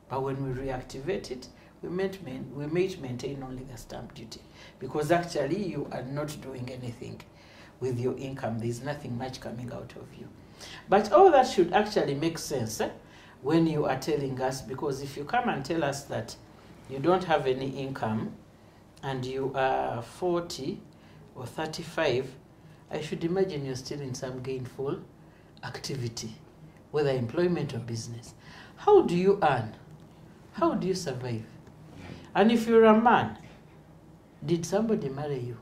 but when we reactivate it, we might maintain only the stamp duty, because actually you are not doing anything with your income. There's nothing much coming out of you. But all that should actually make sense when you are telling us, because if you come and tell us that you don't have any income and you are 40 or 35, I should imagine you're still in some gainful activity, whether employment or business. How do you earn? How do you survive? And if you're a man, did somebody marry you?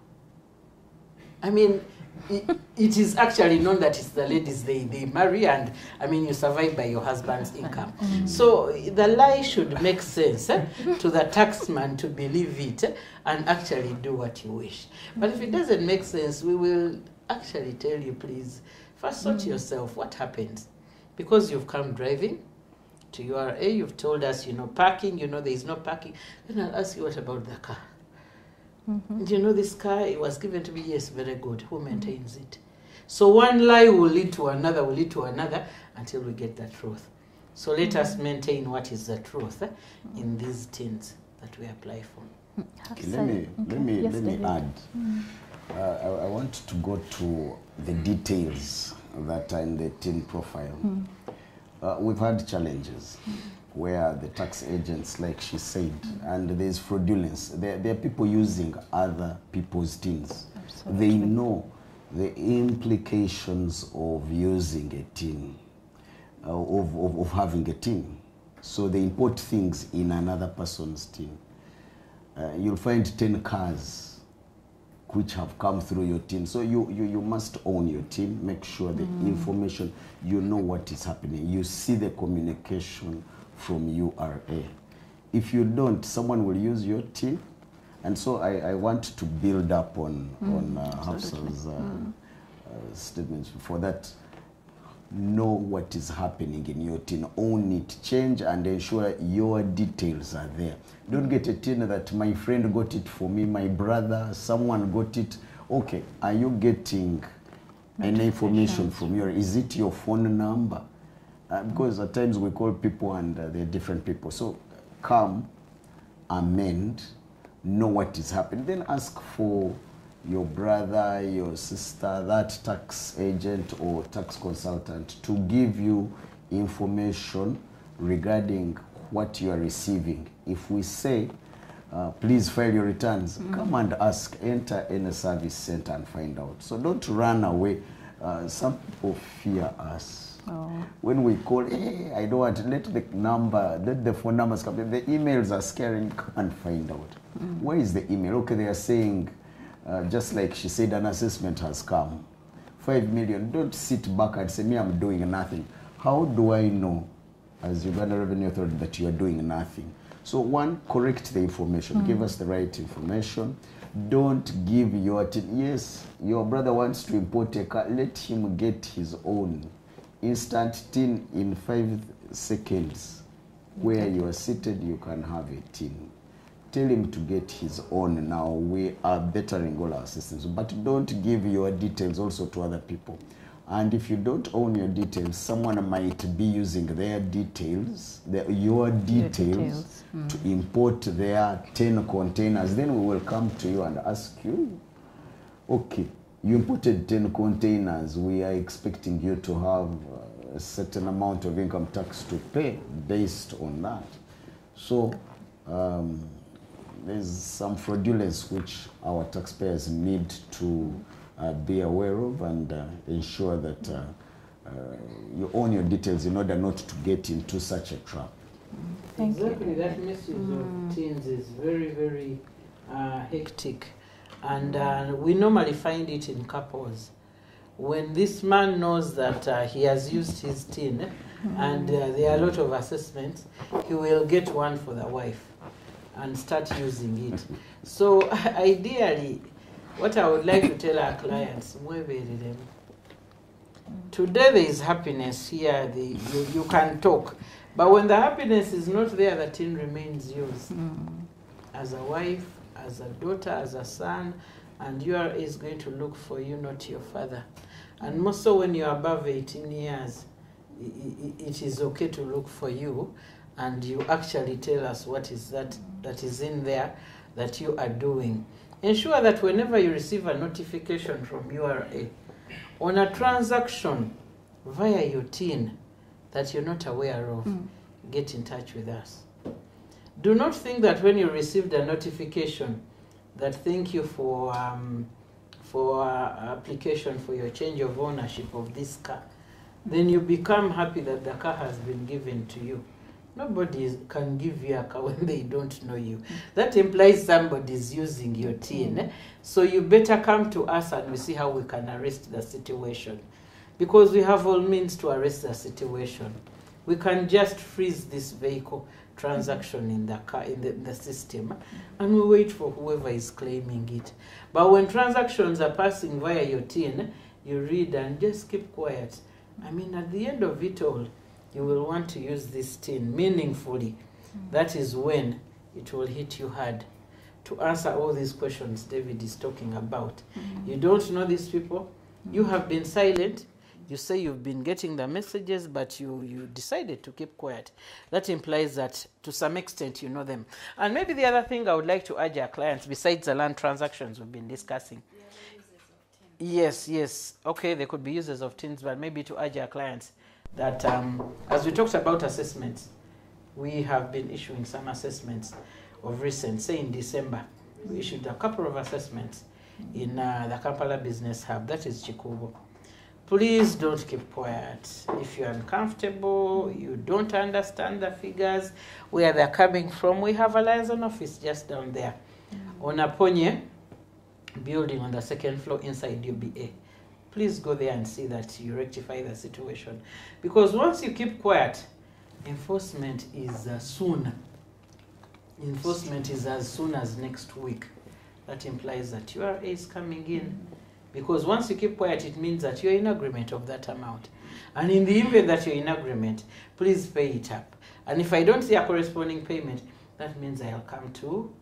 I mean, it is actually known that it's the ladies they marry, and I mean you survive by your husband's income. So the lie should make sense to the taxman to believe it and actually do what you wish. But if it doesn't make sense, we will actually tell you, please, first sort yourself. What happens? Because you've come driving to URA, you've told us, you know, parking, you know, there is no parking. Then I'll ask you, what about the car? Do you know this car? It was given to me. Yes, very good. Who maintains it? So one lie will lead to another, until we get the truth. So let us maintain what is the truth in these tins that we apply for. Okay, let me add. I want to go to the details that are in the tin profile. We've had challenges. where the tax agents, like she said, and there's fraudulence. There are people using other people's TINs. Absolutely. They know the implications of using a TIN, of having a TIN. So they import things in another person's TIN. You'll find 10 cars which have come through your TIN. So you must own your TIN, make sure the information, you know what is happening. You see the communication from URA. If you don't, someone will use your TIN. And so I want to build up on Hafsa's statements for that. Know what is happening in your TIN, own it, change and ensure your details are there. Don't get a TIN that my friend got it for me, my brother, someone got it. Okay, are you getting any information from your, is it your phone number? Because at times we call people and they're different people. So come, amend, know what is happening, then ask for your brother, your sister, that tax agent or tax consultant to give you information regarding what you are receiving. If we say, please file your returns, come and ask, enter in a service center and find out. So don't run away. Some people fear us. When we call, hey, I don't want to let the phone numbers come. The emails are scaring, come and find out. Where is the email? Okay, they are saying, just like she said, an assessment has come. 5 million. Don't sit back and say, me, I'm doing nothing. How do I know, as Uganda Revenue Authority, that you are doing nothing? So one, correct the information. Give us the right information. Don't give your, yes, your brother wants to import a car. Let him get his own instant TIN in 5 seconds. Where you are seated, you can have a TIN. Tell him to get his own now. We are bettering all our systems. But don't give your details also to other people. And if you don't own your details, someone might be using their details, your details, to import their 10 containers. Then we will come to you and ask you, okay, you imported 10 containers. We are expecting you to have a certain amount of income tax to pay based on that. So, there's some fraudulence which our taxpayers need to be aware of and ensure that you own your details in order not to get into such a trap. Exactly, that message of teens is very, very hectic. And we normally find it in couples. When this man knows that he has used his teen and there are a lot of assessments, he will get one for the wife and start using it. So ideally, what I would like to tell our clients, today there is happiness here, you can talk. But when the happiness is not there, the tin remains yours. As a wife, as a daughter, as a son, and URA is going to look for you, not your father. And most so when you're above 18 years, it is okay to look for you, and you actually tell us what is that is in there that you are doing. Ensure that whenever you receive a notification from URA on a transaction via your TIN that you're not aware of, get in touch with us. Do not think that when you received a notification that thank you for application for your change of ownership of this car, then you become happy that the car has been given to you. Nobody can give you a car when they don't know you. That implies somebody is using your TIN. So you better come to us and we see how we can arrest the situation. Because we have all means to arrest the situation. We can just freeze this vehicle transaction in the car, in the system, and we wait for whoever is claiming it. But when transactions are passing via your TIN, you read and just keep quiet. I mean, at the end of it all, you will want to use this TIN meaningfully. That is when it will hit you hard to answer all these questions David is talking about. You don't know these people. You have been silent. You say you've been getting the messages, but you decided to keep quiet. That implies that to some extent you know them. And maybe the other thing I would like to urge our clients, besides the land transactions we've been discussing. Yes. Okay, they could be users of TINs, but maybe to urge our clients that as we talked about assessments, we have been issuing some assessments of recent. Say in December, we issued a couple of assessments in the Kampala Business Hub, that is Chikubo. Please don't keep quiet. If you're uncomfortable, you don't understand the figures, where they're coming from, we have a liaison office just down there on Aponye building on the second floor inside UBA. Please go there and see that you rectify the situation. Because once you keep quiet, enforcement is soon. Enforcement is as soon as next week. That implies that URA is coming in. Because once you keep quiet, it means that you're in agreement of that amount. And in the event that you're in agreement, please pay it up. And if I don't see a corresponding payment, that means I'll come to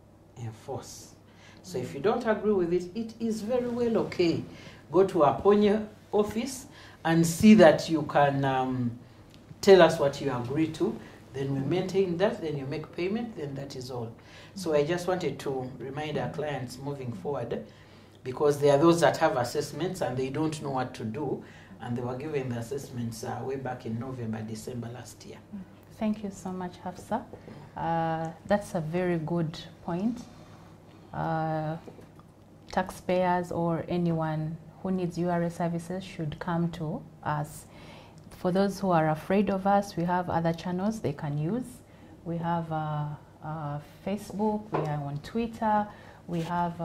enforce. So if you don't agree with it, it is very well okay. Go to our Aponye office and see that you can tell us what you agree to. Then we maintain that, then you make payment, then that is all. So I just wanted to remind our clients moving forward, because there are those that have assessments and they don't know what to do, and they were given the assessments way back in November, December last year. Thank you so much, Hafsa. That's a very good point. Taxpayers or anyone who needs URA services should come to us. For those who are afraid of us, we have other channels they can use. We have Facebook, we are on Twitter, we have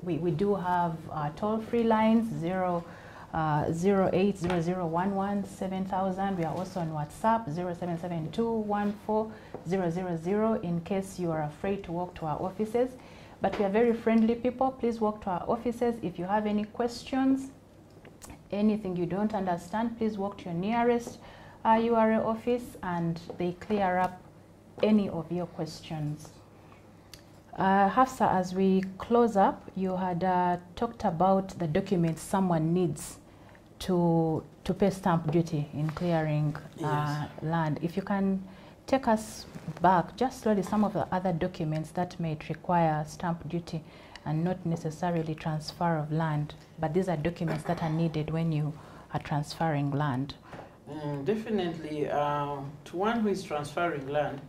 we do have toll-free lines 0800117000. We are also on WhatsApp 0772140000 in case you are afraid to walk to our offices. But we are very friendly people. Please walk to our offices. If you have any questions, anything you don't understand, please walk to your nearest URA office and they clear up any of your questions. Hafsa, as we close up, you had talked about the documents someone needs to pay stamp duty in clearing land. If you can take us back just slowly some of the other documents that may require stamp duty and not necessarily transfer of land, but these are documents that are needed when you are transferring land. Definitely, to one who is transferring land,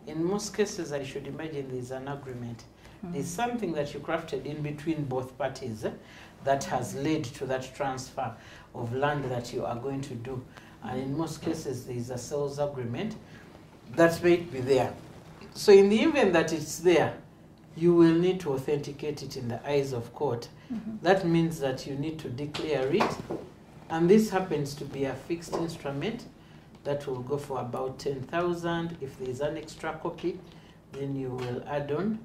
in most cases I should imagine there's an agreement. There's something that you crafted in between both parties that has led to that transfer of land that you are going to do. And in most cases there's a sales agreement that may be there. So in the event that it's there, you will need to authenticate it in the eyes of court. That means that you need to declare it, and this happens to be a fixed instrument that will go for about 10,000. If there is an extra copy, then you will add on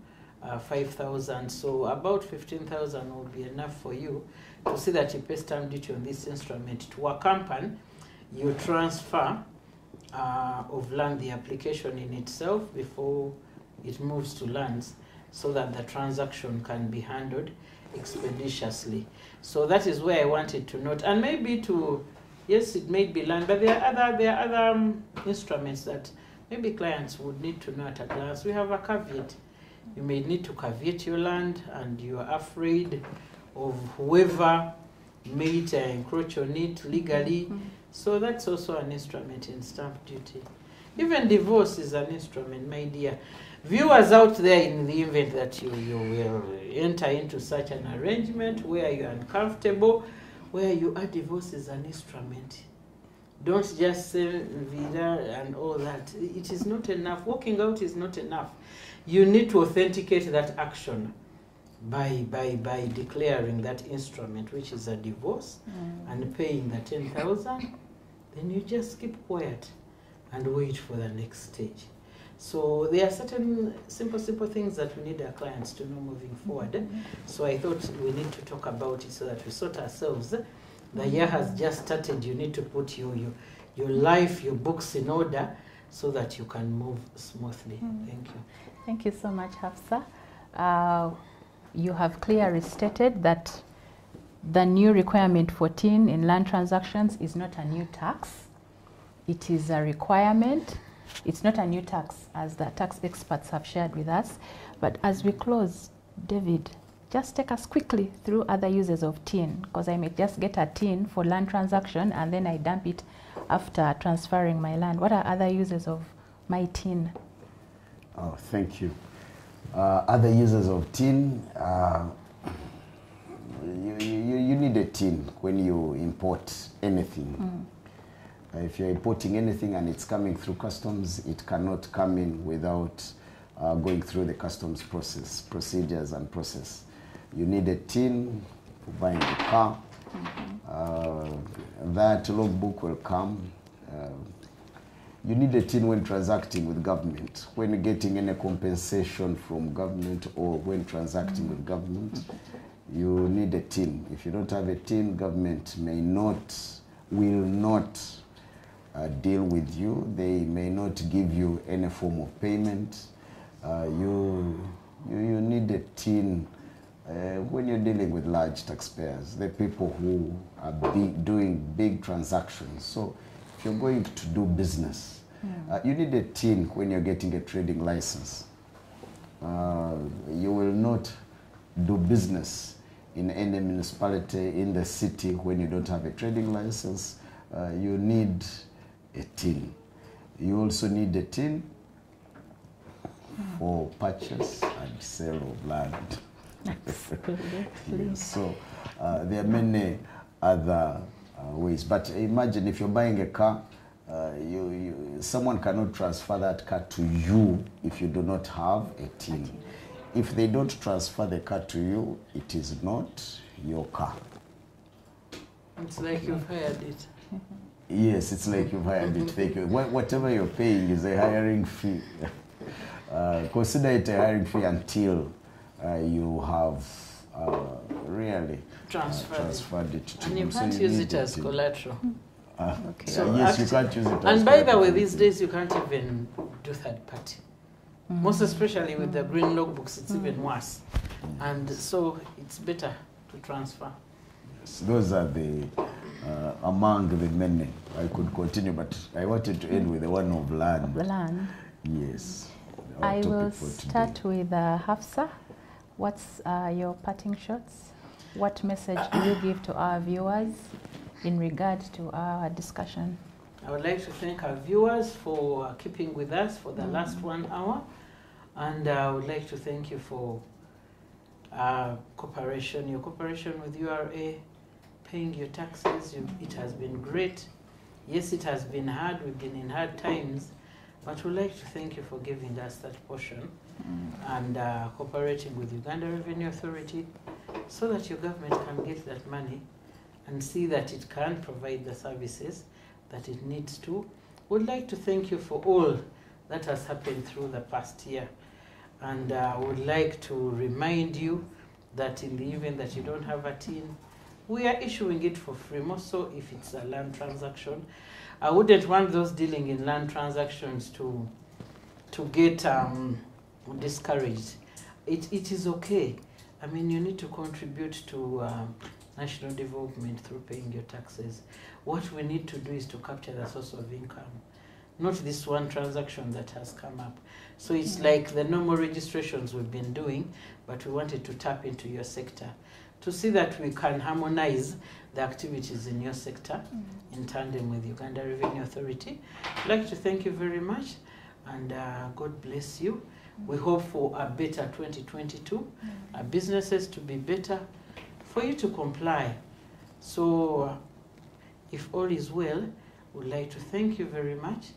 5,000. So about 15,000 will be enough for you to see that you pay stamp duty on this instrument to accompany your transfer of land, the application in itself before it moves to lands, so that the transaction can be handled expeditiously. So that is where I wanted to note, and maybe to, yes, it may be land, but there are other instruments that maybe clients would need to know at a glance. We have a caveat. You may need to caveat your land, and you are afraid of whoever may encroach on it legally. So that's also an instrument in stamp duty. Even divorce is an instrument, my dear. Viewers out there, in the event that you will enter into such an arrangement where you're uncomfortable, where you are, divorce is an instrument. Don't just say vida and all that. It is not enough. Walking out is not enough. You need to authenticate that action by declaring that instrument, which is a divorce, and paying the 10,000. Then you just keep quiet and wait for the next stage. So there are certain simple things that we need our clients to know moving forward. So I thought we need to talk about it so that we sort ourselves. The year has just started. You need to put your life, your books in order so that you can move smoothly. Thank you. Thank you so much, Hafsa. You have clearly stated that the new requirement 14 in land transactions is not a new tax. It is a requirement. It's not a new tax, as the tax experts have shared with us. But as we close, David, just take us quickly through other uses of TIN, because I may just get a TIN for land transaction and then I dump it after transferring my land. What are other uses of my tin. Oh, thank you. Other users of tin, you need a tin when you import anything. If you're importing anything and it's coming through customs, it cannot come in without going through the customs procedures and process. You need a tin for buying a car. That logbook will come. You need a tin when transacting with government, when you're getting any compensation from government or when transacting with government. You need a tin. If you don't have a tin, government will not deal with you. They may not give you any form of payment. You need a tin when you're dealing with large taxpayers, the people who are doing big transactions. So if you're going to do business, you need a tin when you're getting a trading license. You will not do business in any municipality in the city when you don't have a trading license. You need a tin. You also need a tin for purchase and sale of land. Yes, so there are many other ways. But imagine if you're buying a car, someone cannot transfer that car to you if you do not have a tin. If they don't transfer the car to you, it is not your car. It's like you've hired it. Yes, it's like you've hired it. Thank you. Whatever you're paying is a hiring fee. Consider it a hiring fee until you have really transferred it to and you can't use it as collateral. Okay. So yes, you can't use it as and by the way, these days you can't even do third party. Most especially with the green logbooks, it's even worse. And so it's better to transfer. Yes, those are the among the many. I could continue, but I wanted to end with the one of land. Land. Yes. I will start with Hafsa. What's your parting shots? What message do you give to our viewers in regard to our discussion? I would like to thank our viewers for keeping with us for the last 1 hour. And I would like to thank you for cooperation, your cooperation with URA, paying your taxes. It has been great. Yes, it has been hard. We've been in hard times. But we'd like to thank you for giving us that portion and cooperating with Uganda Revenue Authority so that your government can get that money and see that it can provide the services that it needs to. We'd like to thank you for all that has happened through the past year. And I would like to remind you that in the event that you don't have a tin, we are issuing it for free, more so if it's a land transaction. I wouldn't want those dealing in land transactions to get discouraged. It is okay. I mean, you need to contribute to national development through paying your taxes. What we need to do is to capture the source of income, not this one transaction that has come up. So it's like the normal registrations we've been doing, but we wanted to tap into your sector to see that we can harmonize the activities in your sector in tandem with Uganda Revenue Authority. I'd like to thank you very much, and God bless you. We hope for a better 2022, our businesses to be better, for you to comply. So if all is well, we'd like to thank you very much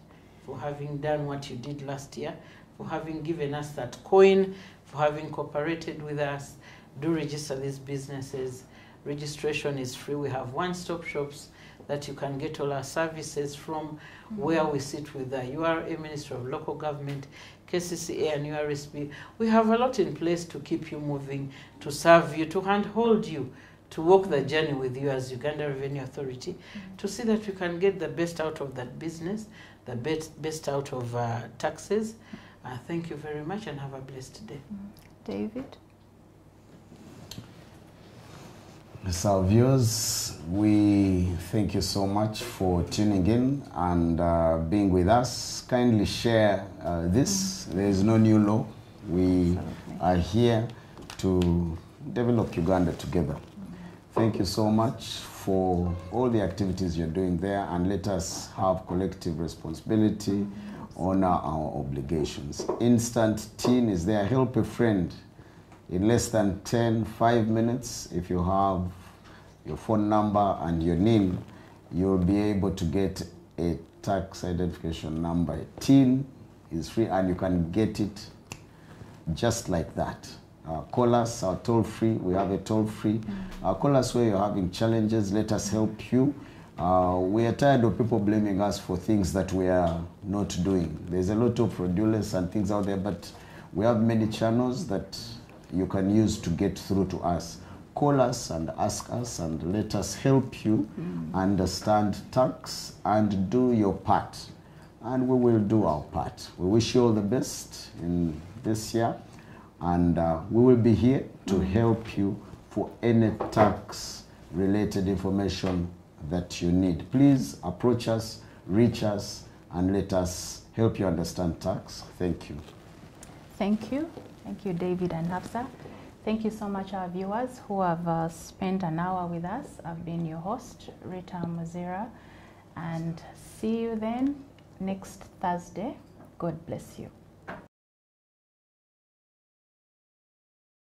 for having done what you did last year, for having given us that coin, for having cooperated with us. Do register these businesses. Registration is free. We have one-stop shops that you can get all our services from, where we sit with the URA, Ministry of Local Government, KCCA and URSB. We have a lot in place to keep you moving, to serve you, to handhold you, to walk the journey with you as Uganda Revenue Authority, to see that we can get the best out of that business, the best out of taxes. Thank you very much and have a blessed day. David? As our viewers, we thank you so much for tuning in and being with us. Kindly share this. There is no new law. We are here to develop Uganda together. Thank you so much for all the activities you're doing there, and let us have collective responsibility honor our obligations. Instant TIN is there. Help a friend in less than 5 minutes. If you have your phone number and your NIN, you'll be able to get a tax identification number. TIN is free and you can get it just like that. Call us, our toll free. We have a toll free. Call us where you're having challenges. Let us help you. We are tired of people blaming us for things that we are not doing. There's a lot of fraudulence and things out there, but we have many channels that you can use to get through to us. Call us and ask us and let us help you understand tax and do your part. And we will do our part. We wish you all the best in this year. And we will be here to help you for any tax-related information that you need. Please approach us, reach us, and let us help you understand tax. Thank you. Thank you. Thank you, David and Hafsa. Thank you so much, our viewers who have spent an hour with us. I've been your host, Rita Muzira, and see you then next Thursday. God bless you.